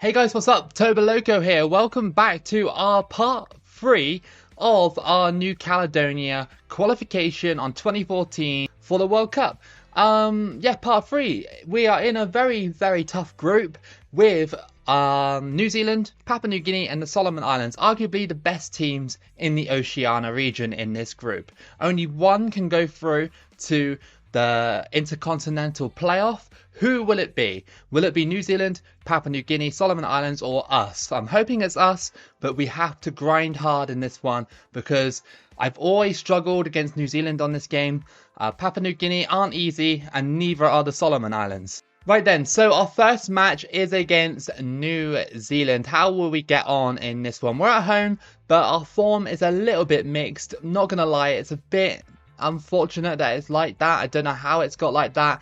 Hey guys, what's up? Toboloco here. Welcome back to our part 3 of our New Caledonia qualification on 2014 for the World Cup. Part 3. We are in a very tough group with New Zealand, Papua New Guinea and the Solomon Islands, arguably the best teams in the Oceania region in this group. Only one can go through to the Intercontinental Playoff. Who will it be? Will it be New Zealand, Papua New Guinea, Solomon Islands, or us? I'm hoping it's us, but we have to grind hard in this one because I've always struggled against New Zealand on this game. Papua New Guinea aren't easy, and neither are the Solomon Islands. Right then, so our first match is against New Zealand. How will we get on in this one? We're at home, but our form is a little bit mixed. Not gonna lie, it's a bit unfortunate that it's like that. I don't know how it's got like that.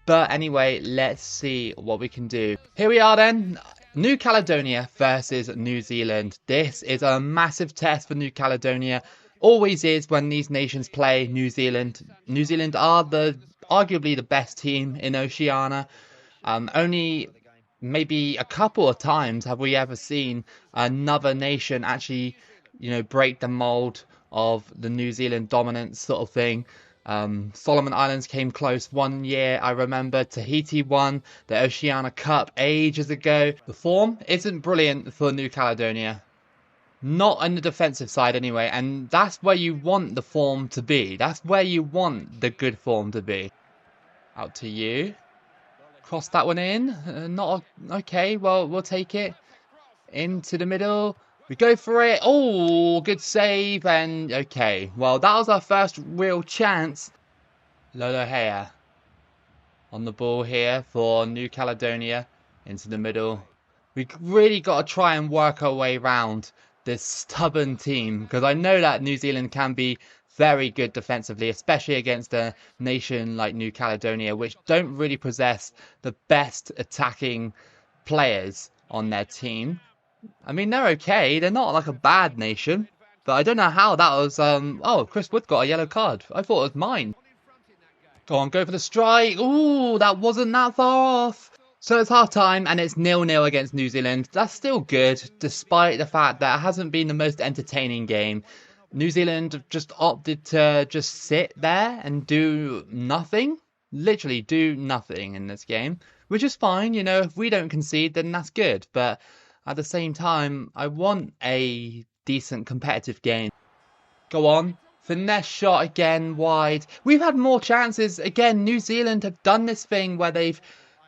But anyway, let's see what we can do. Here we are then. New Caledonia versus New Zealand. This is a massive test for New Caledonia. Always is when these nations play New Zealand. New Zealand are arguably the best team in Oceania. Only maybe a couple of times have we ever seen another nation actually, break the mold of the New Zealand dominance sort of thing. Solomon Islands came close one year, I remember. Tahiti won the Oceania Cup ages ago. The form isn't brilliant for New Caledonia. Not on the defensive side anyway, and that's where you want the form to be. That's where you want the good form to be. Out to you. Cross that one in. Okay, well, we'll take it. Into the middle. We go for it. Oh, good save. And okay. Well, that was our first real chance. Loco on the ball here for New Caledonia. Into the middle. We really got to try and work our way around this stubborn team. Because I know that New Zealand can be very good defensively. Especially against a nation like New Caledonia. Which don't really possess the best attacking players on their team. I mean, they're okay. They're not like a bad nation. But I don't know how that was... Oh, Chris Wood got a yellow card. I thought it was mine. Go on, go for the strike. Ooh, that wasn't that far off. So it's half time and it's 0-0 against New Zealand. That's still good, despite the fact that it hasn't been the most entertaining game. New Zealand just opted to just sit there and do nothing. Literally do nothing in this game. Which is fine, if we don't concede, then that's good. But... at the same time, I want a decent competitive game. Go on. Finesse shot again, wide. We've had more chances. Again, New Zealand have done this thing where they've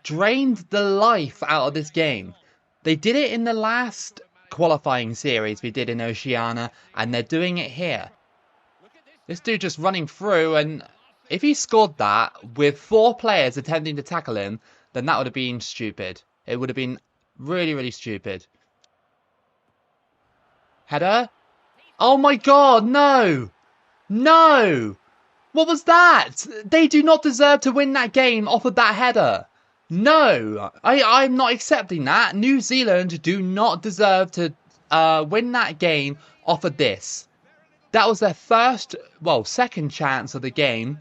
drained the life out of this game. They did it in the last qualifying series we did in Oceania, and they're doing it here. This dude just running through, and if he scored that with 4 players attempting to tackle him, then that would have been stupid. It would have been really stupid. Header. Oh my god, no! No! What was that? They do not deserve to win that game off of that header. No! I'm not accepting that. New Zealand do not deserve to win that game off of this. That was their second chance of the game.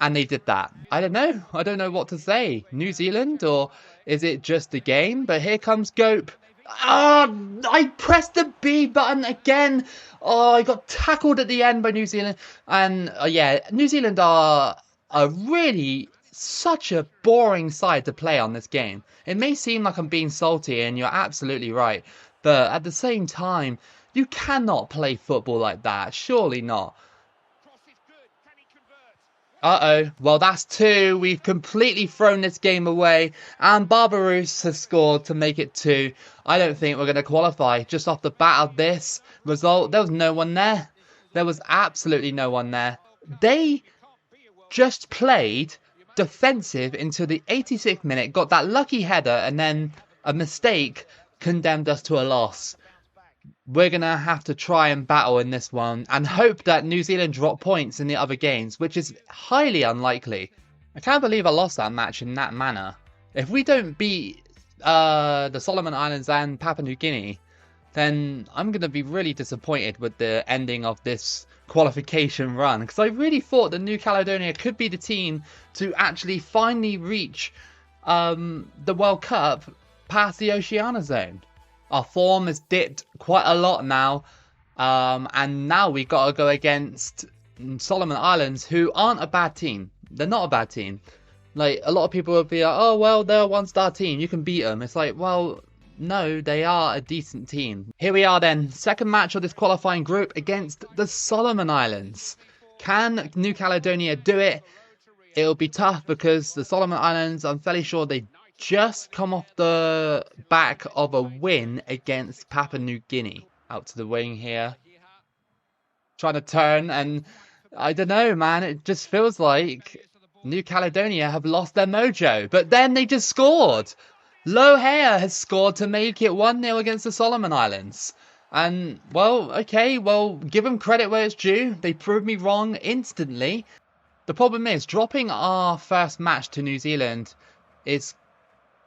And they did that. I don't know. I don't know what to say. New Zealand, or is it just the game? But here comes Gope. I pressed the B button again. Oh, I got tackled at the end by New Zealand. And New Zealand are really such a boring side to play on this game. It may seem like I'm being salty, and you're absolutely right. But at the same time, you cannot play football like that. Surely not. Uh-oh. Well, that's 2. We've completely thrown this game away. And Barbarousse has scored to make it 2. I don't think we're going to qualify. Just off the bat of this result, there was no one there. There was absolutely no one there. They just played defensive until the 86th minute, got that lucky header, and then a mistake condemned us to a loss. We're going to have to try and battle in this one and hope that New Zealand drop points in the other games, which is highly unlikely. I can't believe I lost that match in that manner. If we don't beat the Solomon Islands and Papua New Guinea, then I'm going to be really disappointed with the ending of this qualification run. Because I really thought that New Caledonia could be the team to actually finally reach the World Cup past the Oceania zone. Our form has dipped quite a lot now. And now we got to go against Solomon Islands, who aren't a bad team. They're not a bad team. Like, a lot of people would be like, oh, well, they're a one-star team. You can beat them. It's like, well, no, they are a decent team. Here we are then. Second match of this qualifying group against the Solomon Islands. Can New Caledonia do it? It'll be tough because the Solomon Islands, I'm fairly sure they just come off the back of a win against Papua New Guinea. Out to the wing here. Trying to turn, and I don't know, man. It just feels like New Caledonia have lost their mojo. But then they just scored. Lohair has scored to make it 1-0 against the Solomon Islands. And, well, okay, well, give them credit where it's due. They proved me wrong instantly. The problem is, dropping our first match to New Zealand is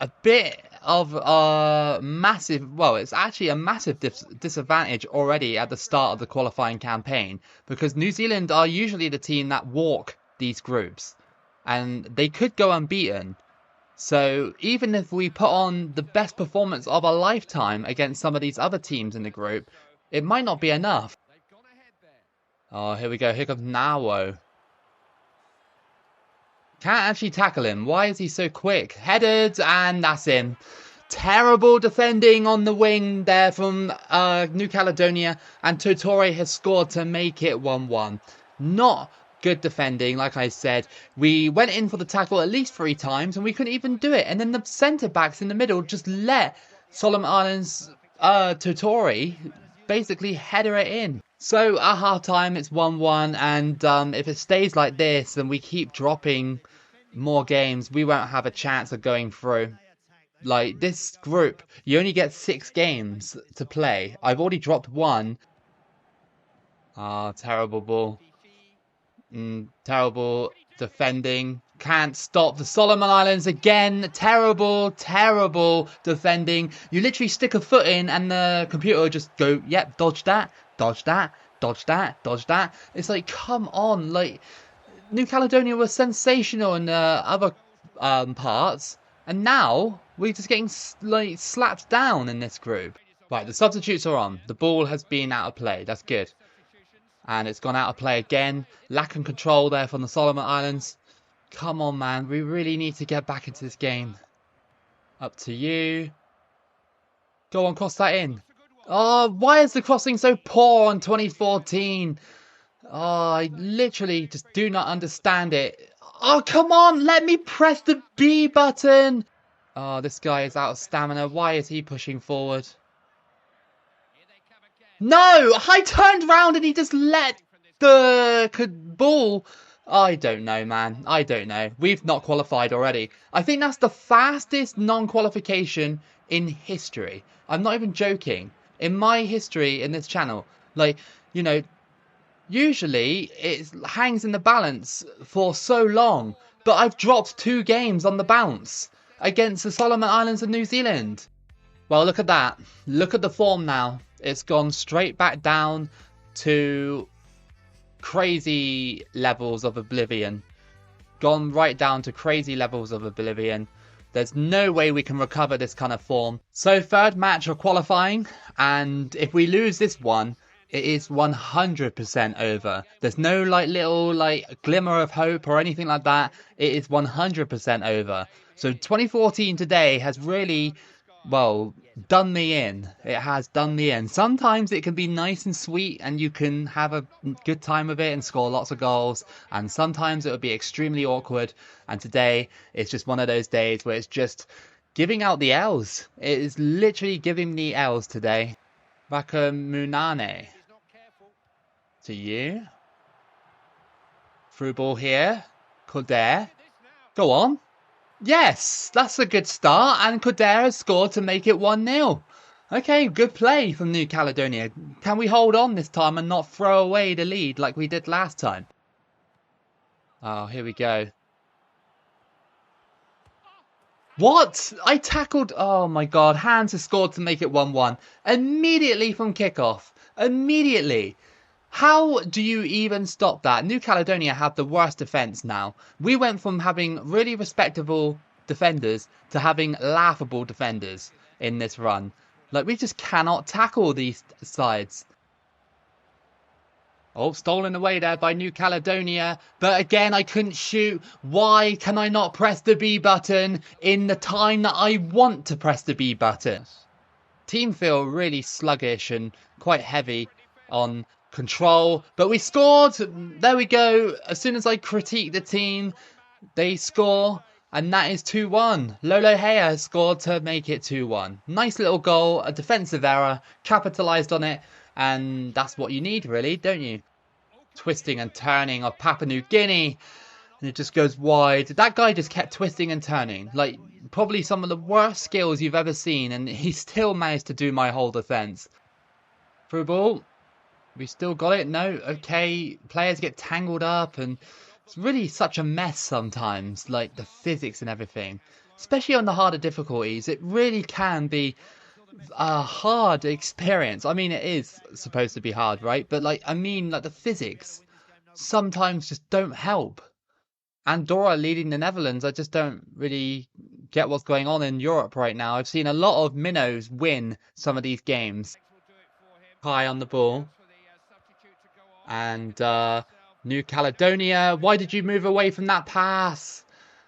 a bit of a massive, well, it's actually a massive disadvantage already at the start of the qualifying campaign, because New Zealand are usually the team that walk these groups and they could go unbeaten. So even if we put on the best performance of a lifetime against some of these other teams in the group, it might not be enough. Oh, here we go. Here comes Nawo. Can't actually tackle him. Why is he so quick? Headed, and that's him. Terrible defending on the wing there from New Caledonia, and Totore has scored to make it 1-1. Not good defending, like I said. We went in for the tackle at least 3 times, and we couldn't even do it. And then the centre-backs in the middle just let Solomon Islands Totore basically header it in. So at half-time, it's 1-1, and if it stays like this, and we keep dropping more games, we won't have a chance of going through. Like, this group, you only get 6 games to play. I've already dropped 1. Ah, terrible ball. Terrible defending. Can't stop the Solomon Islands again. Terrible, terrible defending. You literally stick a foot in and the computer will just go, yep, dodge that, dodge that, dodge that, dodge that. It's like, come on. Like, New Caledonia was sensational in the other parts. And now we're just getting like slapped down in this group. Right, the substitutes are on. The ball has been out of play. That's good. And it's gone out of play again. Lack of control there from the Solomon Islands. Come on, man. We really need to get back into this game. Up to you. Go on, cross that in. Oh, why is the crossing so poor on 2014? Oh, I literally just do not understand it. Oh, come on. Let me press the B button. Oh, this guy is out of stamina. Why is he pushing forward? No, I turned round and he just let the ball. I don't know, man. I don't know. We've not qualified already. I think that's the fastest non-qualification in history. I'm not even joking. In my history in this channel, like, you know, usually it hangs in the balance for so long. But I've dropped 2 games on the bounce against the Solomon Islands and New Zealand. Well, look at that. Look at the form now. It's gone straight back down to crazy levels of oblivion. Gone right down to crazy levels of oblivion. There's no way we can recover this kind of form. So 3rd match of qualifying, and if we lose this one, it is 100% over. There's no like little like glimmer of hope or anything like that. It is 100% over. So 2014 today has really, well, done me in. It has done me in. Sometimes it can be nice and sweet and you can have a good time of it and score lots of goals, and sometimes it will be extremely awkward, and today it's just one of those days where it's just giving out the L's. It is literally giving the L's today. Munane. To you. Through ball here. Kodair. Go on. Yes, that's a good start, and Kodair has scored to make it 1-0. Okay, good play from New Caledonia. Can we hold on this time and not throw away the lead like we did last time? Oh, here we go. What? I tackled... Oh my god, Hans has scored to make it 1-1. Immediately from kickoff. Immediately. How do you even stop that? New Caledonia have the worst defence now. We went from having really respectable defenders to having laughable defenders. in this run. Like, we just cannot tackle these sides. Oh, stolen away there by New Caledonia. But again, I couldn't shoot. Why can I not press the B button in the time that I want to press the B button? Team feel really sluggish and quite heavy on control. But we scored. There we go. As soon as I critique the team, they score. And that is 2-1. Lolo Hea scored to make it 2-1. Nice little goal, a defensive error, capitalised on it. And that's what you need, really, don't you? Twisting and turning of Papua New Guinea. And it just goes wide. That guy just kept twisting and turning. Like, probably some of the worst skills you've ever seen. And he still managed to do my whole defence. Through ball. We still got it. No. Okay. Players get tangled up. And it's really such a mess sometimes. Like, the physics and everything. Especially on the harder difficulties. It really can be a hard experience. I mean, it is supposed to be hard, right? But like, I mean, like the physics sometimes just don't help. Andorra leading the Netherlands, I just don't really get what's going on in Europe right now. I've seen a lot of minnows win some of these games. High on the ball. And New Caledonia, why did you move away from that pass?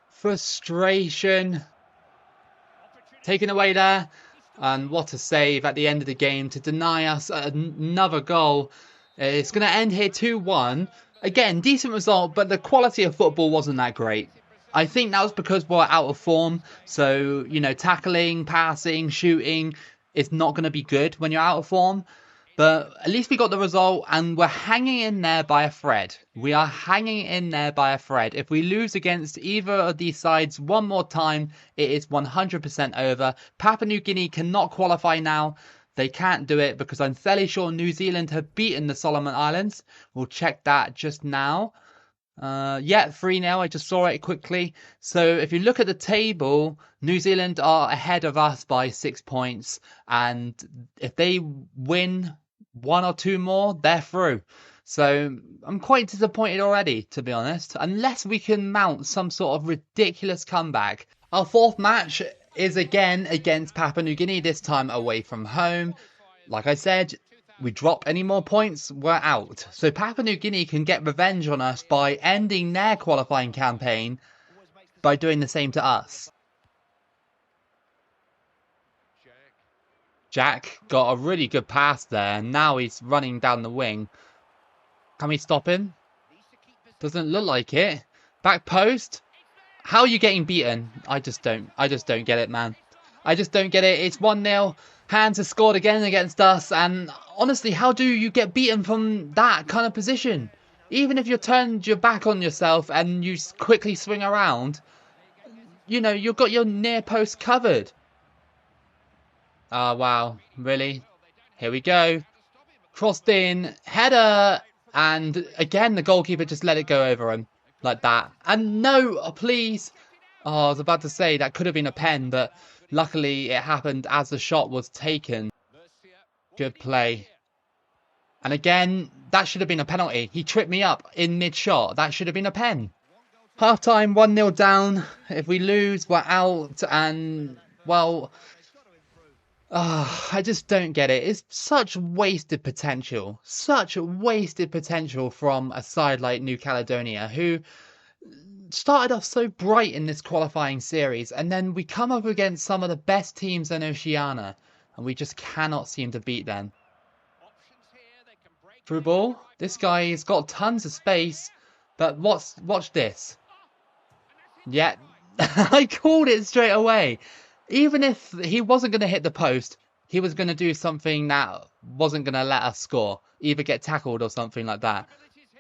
Frustration. Taken away there. And what a save at the end of the game to deny us another goal. It's going to end here 2-1. Again, decent result, but the quality of football wasn't that great. I think that was because we're out of form. So, you know, tackling, passing, shooting is not going to be good when you're out of form. But at least we got the result and we're hanging in there by a thread. We are hanging in there by a thread. If we lose against either of these sides one more time, it is 100% over. Papua New Guinea cannot qualify now. They can't do it because I'm fairly sure New Zealand have beaten the Solomon Islands. We'll check that just now. Yeah, 3-0. I just saw it quickly. So if you look at the table, New Zealand are ahead of us by 6 points. And if they win one or two more, they're through. So I'm quite disappointed already, to be honest, unless we can mount some sort of ridiculous comeback. Our fourth match is again against Papua New Guinea, this time away from home. Like I said, we drop any more points, we're out. So Papua New Guinea can get revenge on us by ending their qualifying campaign by doing the same to us. Jack got a really good pass there, and now he's running down the wing. Can we stop him? Doesn't look like it. Back post. How are you getting beaten? I just don't get it, man. I just don't get it. It's 1-0. Hands has scored again against us, and honestly, how do you get beaten from that kind of position? Even if you turned your back on yourself and you quickly swing around, you know, you've got your near post covered. Oh, wow. Really? Here we go. Crossed in. Header. And again, the goalkeeper just let it go over him. Like that. And no, please. Oh, I was about to say that could have been a pen, but luckily it happened as the shot was taken. Good play. And again, that should have been a penalty. He tripped me up in mid-shot. That should have been a pen. Half-time, 1-0 down. If we lose, we're out. And, well, I just don't get it. It's such wasted potential. Such wasted potential from a side like New Caledonia, who started off so bright in this qualifying series. And then we come up against some of the best teams in Oceania. And we just cannot seem to beat them. Through ball. This guy has got tons of space. But watch this. Yeah, I called it straight away. Even if he wasn't going to hit the post, he was going to do something that wasn't going to let us score. Either get tackled or something like that.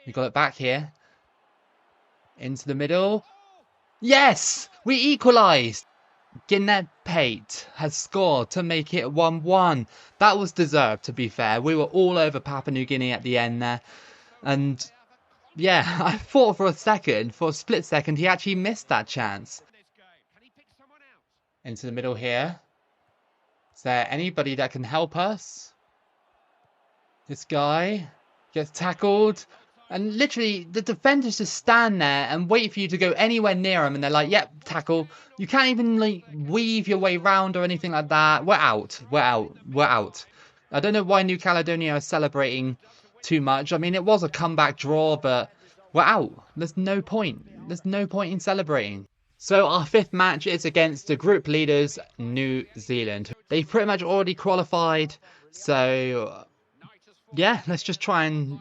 We got it back here. Into the middle. Yes! We equalised! Guinea Pate has scored to make it 1-1. That was deserved, to be fair. We were all over Papua New Guinea at the end there. And yeah, I thought for a split second, he actually missed that chance. Into the middle here. Is there anybody that can help us? This guy gets tackled. And literally, the defenders just stand there and wait for you to go anywhere near them, and they're like, "Yep, tackle." You can't even like weave your way round or anything like that. We're out. We're out. We're out. I don't know why New Caledonia are celebrating too much. I mean, it was a comeback draw, but we're out. There's no point. There's no point in celebrating. So our fifth match is against the group leaders, New Zealand. They've pretty much already qualified, so yeah, let's just try and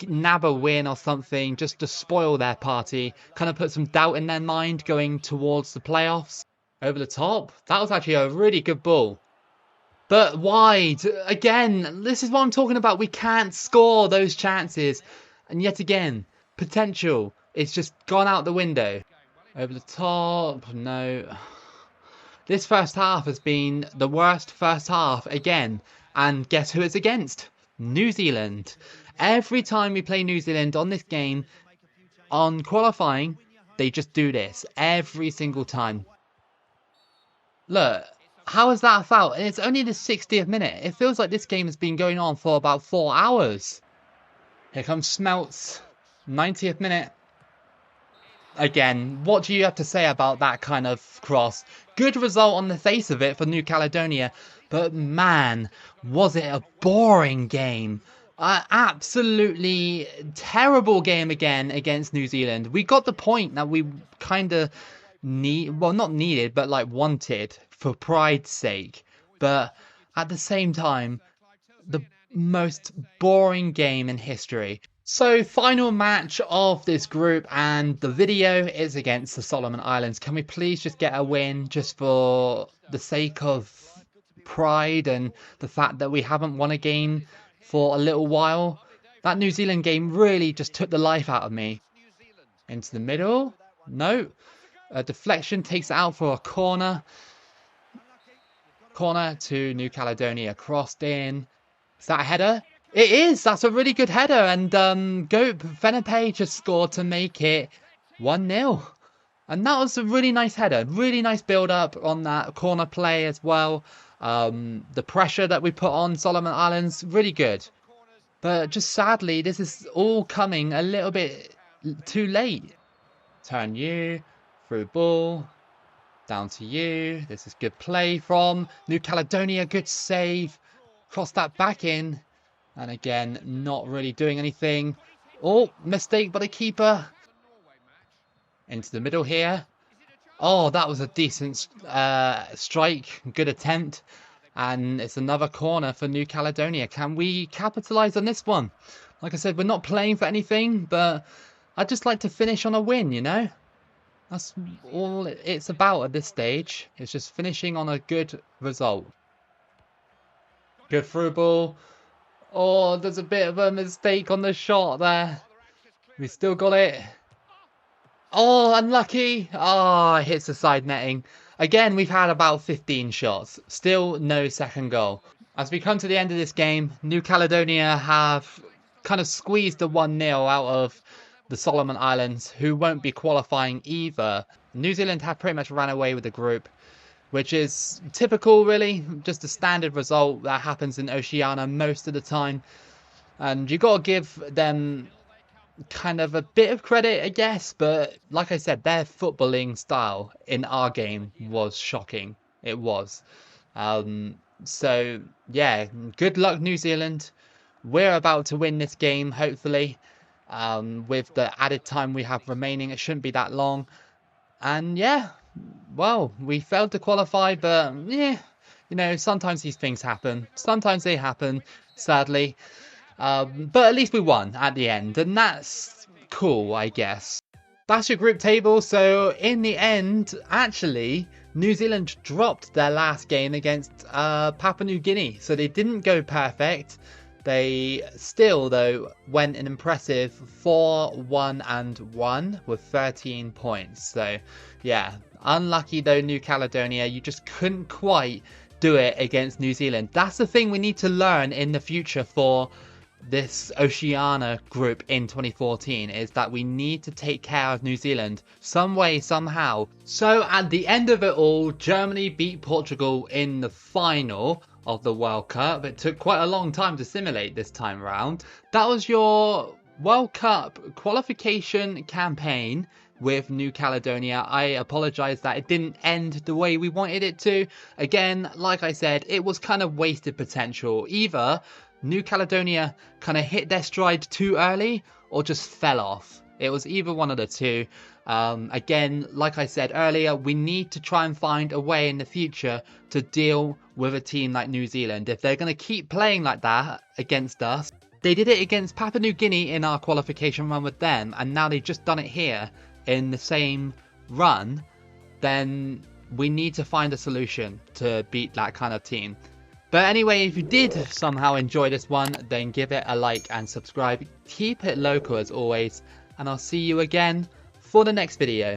nab a win or something just to spoil their party, kind of put some doubt in their mind going towards the playoffs. Over the top. That was actually a really good ball. But wide. Again, this is what I'm talking about. We can't score those chances. And yet again, potential. It's just gone out the window. Over the top. No. This first half has been the worst first half again. And guess who it's against? New Zealand. Every time we play New Zealand on this game, on qualifying, they just do this. Every single time. Look, how is that a foul? And it's only the 60th minute. It feels like this game has been going on for about 4 hours. Here comes Smelts. 90th minute. Again, what do you have to say about that kind of cross? Good result on the face of it for New Caledonia. But man, was it a boring game. Absolutely terrible game again against New Zealand. We got the point that we kind of well, not needed, but like wanted for pride's sake. But at the same time, the most boring game in history. So, final match of this group, and the video is against the Solomon Islands. Can we please just get a win just for the sake of pride and the fact that we haven't won a game for a little while? That New Zealand game really just took the life out of me. Into the middle. No. A deflection takes it out for a corner. Corner to New Caledonia. Crossed in. Is that a header? It is. That's a really good header. And Goat Fenepe just scored to make it 1-0. And that was a really nice header. Really nice build-up on that corner play as well. The pressure that we put on Solomon Islands, really good. But just sadly, this is all coming a little bit too late. Turn you. Through ball. Down to you. This is good play from New Caledonia. Good save. Cross that back in. And again, not really doing anything. Oh, mistake by the keeper. Into the middle here. Oh, that was a decent strike. Good attempt. And it's another corner for New Caledonia. Can we capitalise on this one? Like I said, we're not playing for anything, but I'd just like to finish on a win, you know? That's all it's about at this stage. It's just finishing on a good result. Good through ball. Oh, there's a bit of a mistake on the shot there. We still got it. Oh, unlucky. Oh, it hits the side netting. Again, we've had about 15 shots. Still no second goal. As we come to the end of this game, New Caledonia have kind of squeezed the 1-0 out of the Solomon Islands, who won't be qualifying either. New Zealand have pretty much ran away with the group, which is typical, really. Just a standard result that happens in Oceania most of the time. And you got to give them kind of a bit of credit, I guess. But like I said, their footballing style in our game was shocking. It was. So, yeah, good luck, New Zealand. We're about to win this game, hopefully. With the added time we have remaining, it shouldn't be that long. And yeah, well, we failed to qualify, but yeah, you know, sometimes these things happen. Sometimes they happen, sadly. But at least we won at the end, and that's cool, I guess. That's your group table. So in the end, actually, New Zealand dropped their last game against Papua New Guinea. So they didn't go perfect. They still, though, went an impressive 4-1-1 with 13 points. So, yeah, unlucky, though, New Caledonia. You just couldn't quite do it against New Zealand. That's the thing we need to learn in the future for this Oceania group in 2014, is that we need to take care of New Zealand some way, somehow. So, at the end of it all, Germany beat Portugal in the final of the World Cup. It took quite a long time to simulate this time around. That was your World Cup qualification campaign with New Caledonia. I apologize that it didn't end the way we wanted it to. Again, like I said, it was kind of wasted potential. Either New Caledonia kind of hit their stride too early or just fell off. It was either one of the two. Again, like I said earlier, we need to try and find a way in the future to deal with a team like New Zealand. If they're going to keep playing like that against us, they did it against Papua New Guinea in our qualification run with them, and now they've just done it here in the same run, then we need to find a solution to beat that kind of team. But anyway, if you did somehow enjoy this one, then give it a like and subscribe. Keep it local as always, and I'll see you again for the next video.